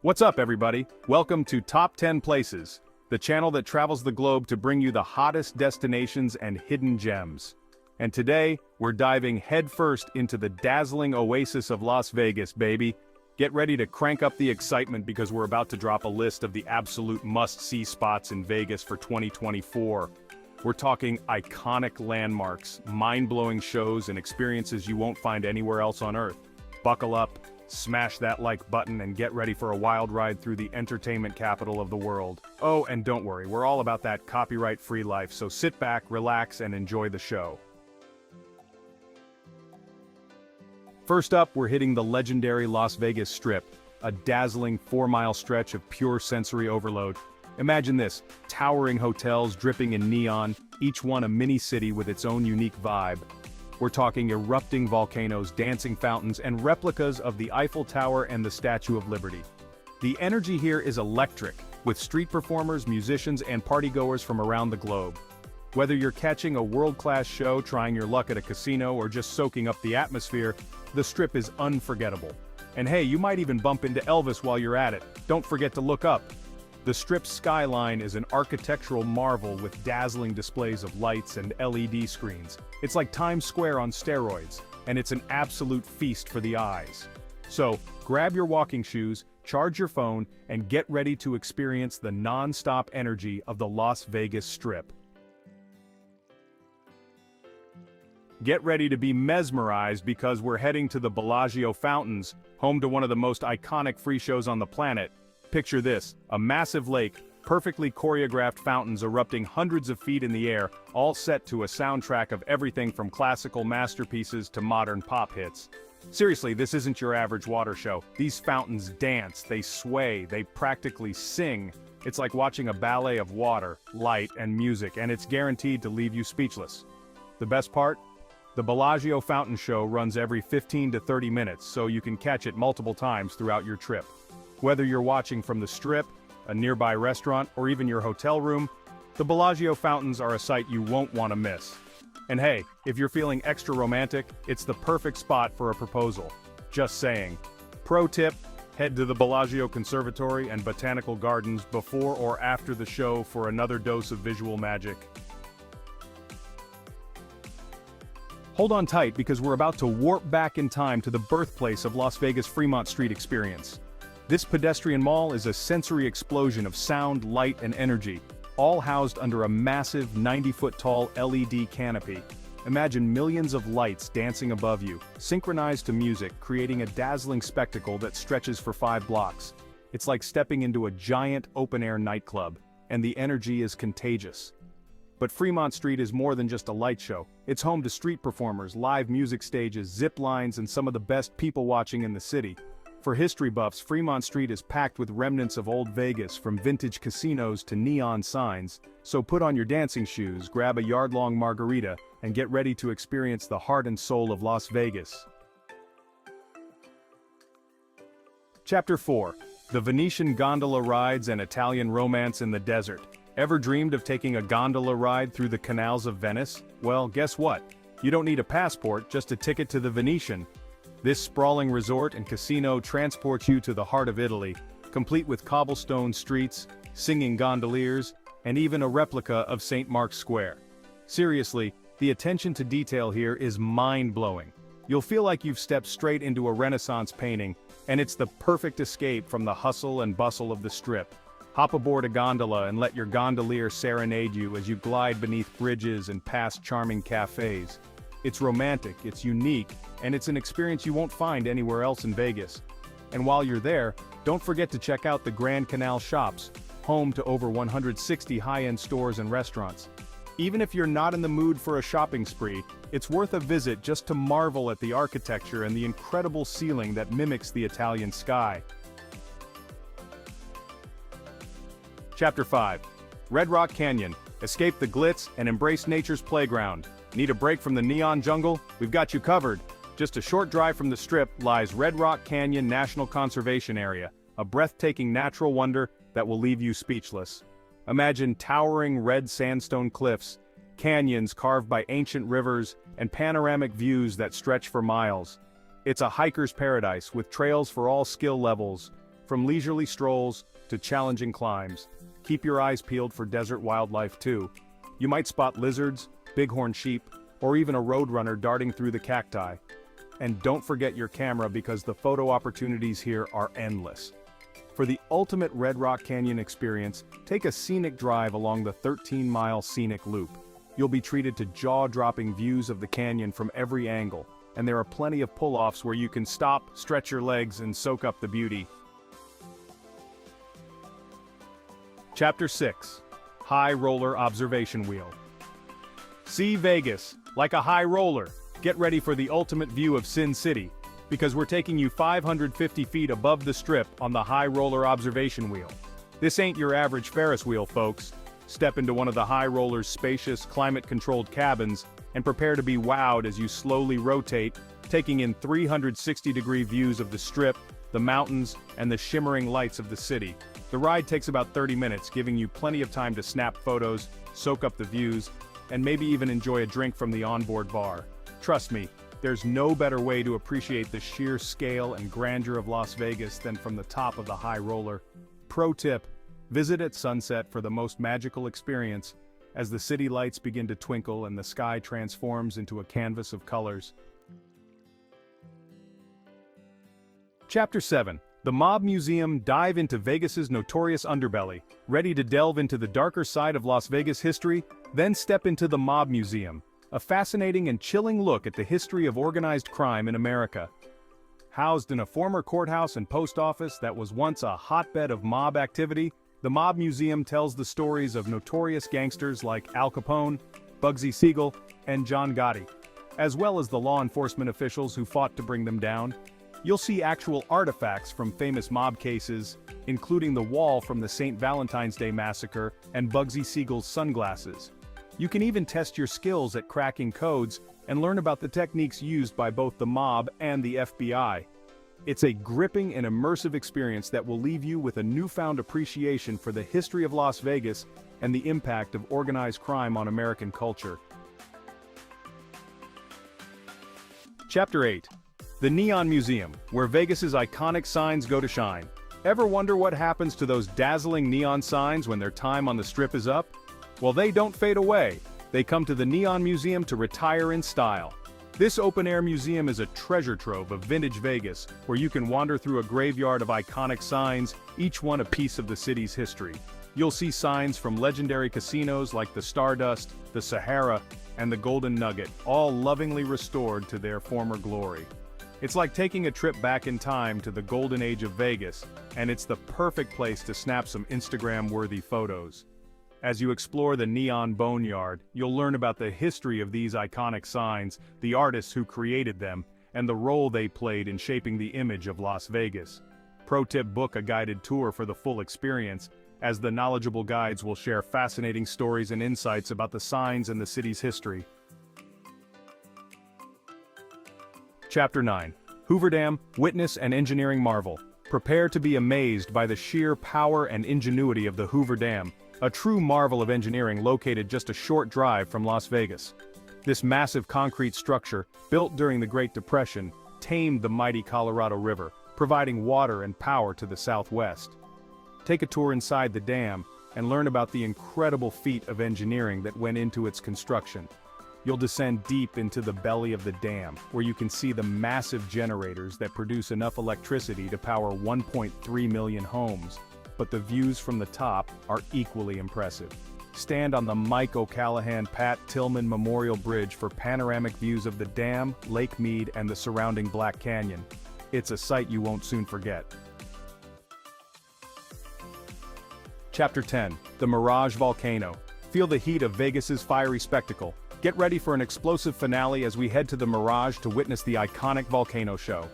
What's up, everybody? Welcome to Top 10 Places, the channel that travels the globe to bring you the hottest destinations and hidden gems. And today, we're diving headfirst into the dazzling oasis of Las Vegas, baby. Get ready to crank up the excitement because we're about to drop a list of the absolute must-see spots in Vegas for 2024. We're talking iconic landmarks, mind-blowing shows, and experiences you won't find anywhere else on Earth. Buckle up, smash that like button, and get ready for a wild ride through the entertainment capital of the world. Oh, and don't worry, we're all about that copyright-free life, so sit back, relax, and enjoy the show. First up, we're hitting the legendary Las Vegas Strip, a dazzling 4-mile stretch of pure sensory overload. Imagine this, towering hotels dripping in neon, each one a mini-city with its own unique vibe. We're talking erupting volcanoes, dancing fountains, and replicas of the Eiffel Tower and the Statue of Liberty. The energy here is electric, with street performers, musicians, and partygoers from around the globe. Whether you're catching a world-class show, trying your luck at a casino, or just soaking up the atmosphere, the Strip is unforgettable. And hey, you might even bump into Elvis while you're at it. Don't forget to look up. The Strip's skyline is an architectural marvel with dazzling displays of lights and LED screens. It's like Times Square on steroids, and it's an absolute feast for the eyes. So, grab your walking shoes, charge your phone, and get ready to experience the non-stop energy of the Las Vegas Strip. Get ready to be mesmerized because we're heading to the Bellagio Fountains, home to one of the most iconic free shows on the planet. Picture this, a massive lake, perfectly choreographed fountains erupting hundreds of feet in the air, all set to a soundtrack of everything from classical masterpieces to modern pop hits. Seriously, this isn't your average water show. These fountains dance, they sway, they practically sing. It's like watching a ballet of water, light, and music, and it's guaranteed to leave you speechless. The best part? The Bellagio Fountain Show runs every 15 to 30 minutes, so you can catch it multiple times throughout your trip. Whether you're watching from the Strip, a nearby restaurant, or even your hotel room, the Bellagio fountains are a sight you won't want to miss. And hey, if you're feeling extra romantic, it's the perfect spot for a proposal. Just saying. Pro tip, head to the Bellagio Conservatory and Botanical Gardens before or after the show for another dose of visual magic. Hold on tight because we're about to warp back in time to the birthplace of Las Vegas' Fremont Street experience. This pedestrian mall is a sensory explosion of sound, light, and energy, all housed under a massive 90-foot-tall LED canopy. Imagine millions of lights dancing above you, synchronized to music, creating a dazzling spectacle that stretches for 5 blocks. It's like stepping into a giant open-air nightclub, and the energy is contagious. But Fremont Street is more than just a light show. It's home to street performers, live music stages, zip lines, and some of the best people watching in the city. For history buffs, Fremont Street is packed with remnants of old Vegas, from vintage casinos to neon signs. So put on your dancing shoes, grab a yard-long margarita, and get ready to experience the heart and soul of Las Vegas. Chapter 4. The Venetian Gondola Rides and Italian Romance in the Desert. Ever dreamed of taking a gondola ride through the canals of Venice? Well, guess what? You don't need a passport, just a ticket to the Venetian. This sprawling resort and casino transports you to the heart of Italy, complete with cobblestone streets, singing gondoliers, and even a replica of St. Mark's Square. Seriously, the attention to detail here is mind-blowing. You'll feel like you've stepped straight into a Renaissance painting, and it's the perfect escape from the hustle and bustle of the Strip. Hop aboard a gondola and let your gondolier serenade you as you glide beneath bridges and past charming cafes. It's romantic, it's unique, and it's an experience you won't find anywhere else in Vegas. And while you're there, don't forget to check out the Grand Canal Shops, home to over 160 high-end stores and restaurants. Even if you're not in the mood for a shopping spree, it's worth a visit just to marvel at the architecture and the incredible ceiling that mimics the Italian sky. Chapter 5. Red Rock Canyon. Escape the glitz and embrace nature's playground. Need a break from the neon jungle? We've got you covered. Just a short drive from the Strip lies Red Rock Canyon National Conservation Area, a breathtaking natural wonder that will leave you speechless. Imagine towering red sandstone cliffs, canyons carved by ancient rivers, and panoramic views that stretch for miles. It's a hiker's paradise with trails for all skill levels, From leisurely strolls to challenging climbs, keep your eyes peeled for desert wildlife too. You might spot lizards, bighorn sheep, or even a roadrunner darting through the cacti. And don't forget your camera because the photo opportunities here are endless. For the ultimate Red Rock Canyon experience, take a scenic drive along the 13-mile scenic loop. You'll be treated to jaw-dropping views of the canyon from every angle, and there are plenty of pull-offs where you can stop, stretch your legs, and soak up the beauty. Chapter 6. High Roller Observation Wheel. See Vegas, like a high roller. Get ready for the ultimate view of Sin City, because we're taking you 550 feet above the strip on the High Roller Observation Wheel. This ain't your average Ferris wheel, folks. Step into one of the High Roller's spacious, climate-controlled cabins, and prepare to be wowed as you slowly rotate, taking in 360-degree views of the strip, the mountains, and the shimmering lights of the city. The ride takes about 30 minutes, giving you plenty of time to snap photos, soak up the views, and maybe even enjoy a drink from the onboard bar. Trust me, there's no better way to appreciate the sheer scale and grandeur of Las Vegas than from the top of the High Roller. Pro tip: visit at sunset for the most magical experience, as the city lights begin to twinkle and the sky transforms into a canvas of colors. Chapter 7. The Mob Museum. Dive into Vegas's notorious underbelly. Ready to delve into the darker side of Las Vegas history? Then step into the Mob Museum, a fascinating and chilling look at the history of organized crime in America. Housed in a former courthouse and post office that was once a hotbed of mob activity, the Mob Museum tells the stories of notorious gangsters like Al Capone, Bugsy Siegel, and John Gotti, as well as the law enforcement officials who fought to bring them down. You'll see actual artifacts from famous mob cases, including the wall from the St. Valentine's Day Massacre and Bugsy Siegel's sunglasses. You can even test your skills at cracking codes and learn about the techniques used by both the mob and the FBI. It's a gripping and immersive experience that will leave you with a newfound appreciation for the history of Las Vegas and the impact of organized crime on American culture. Chapter 8. The Neon Museum, where Vegas's iconic signs go to shine. Ever wonder what happens to those dazzling neon signs when their time on the strip is up? Well, they don't fade away. They come to the Neon Museum to retire in style. This open-air museum is a treasure trove of vintage Vegas, where you can wander through a graveyard of iconic signs, each one a piece of the city's history. You'll see signs from legendary casinos like the Stardust, the Sahara, and the Golden Nugget, all lovingly restored to their former glory. It's like taking a trip back in time to the golden age of Vegas, and it's the perfect place to snap some Instagram-worthy photos. As you explore the Neon Boneyard, you'll learn about the history of these iconic signs, the artists who created them, and the role they played in shaping the image of Las Vegas. Pro tip: book a guided tour for the full experience, as the knowledgeable guides will share fascinating stories and insights about the signs and the city's history. Chapter 9. Hoover Dam, Witness an Engineering Marvel. Prepare to be amazed by the sheer power and ingenuity of the Hoover Dam, a true marvel of engineering located just a short drive from Las Vegas. This massive concrete structure, built during the Great Depression, tamed the mighty Colorado River, providing water and power to the Southwest. Take a tour inside the dam and learn about the incredible feat of engineering that went into its construction. You'll descend deep into the belly of the dam, where you can see the massive generators that produce enough electricity to power 1.3 million homes. But the views from the top are equally impressive. Stand on the Mike O'Callahan Pat Tillman Memorial Bridge for panoramic views of the dam, Lake Mead, and the surrounding Black Canyon. It's a sight you won't soon forget. Chapter 10. The Mirage Volcano. Feel the heat of Vegas's fiery spectacle. Get ready for an explosive finale as we head to the Mirage to witness the iconic volcano show.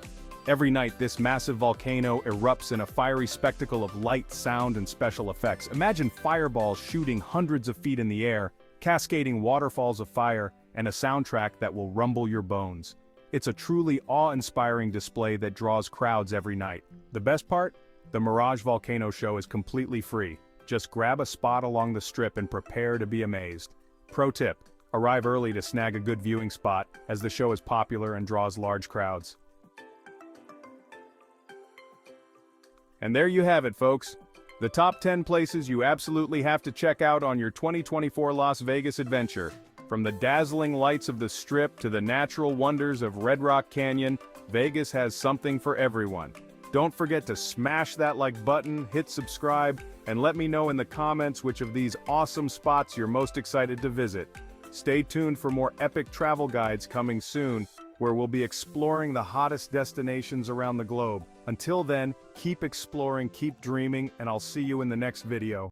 Every night, this massive volcano erupts in a fiery spectacle of light, sound, and special effects. Imagine fireballs shooting hundreds of feet in the air, cascading waterfalls of fire, and a soundtrack that will rumble your bones. It's a truly awe-inspiring display that draws crowds every night. The best part? The Mirage Volcano Show is completely free. Just grab a spot along the strip and prepare to be amazed. Pro tip: arrive early to snag a good viewing spot, as the show is popular and draws large crowds. And there you have it, folks. The top 10 places you absolutely have to check out on your 2024 Las Vegas adventure. From the dazzling lights of the Strip to the natural wonders of Red Rock Canyon, Vegas has something for everyone. Don't forget to smash that like button, hit subscribe, and let me know in the comments which of these awesome spots you're most excited to visit. Stay tuned for more epic travel guides coming soon, where we'll be exploring the hottest destinations around the globe. Until then, keep exploring, keep dreaming, and I'll see you in the next video.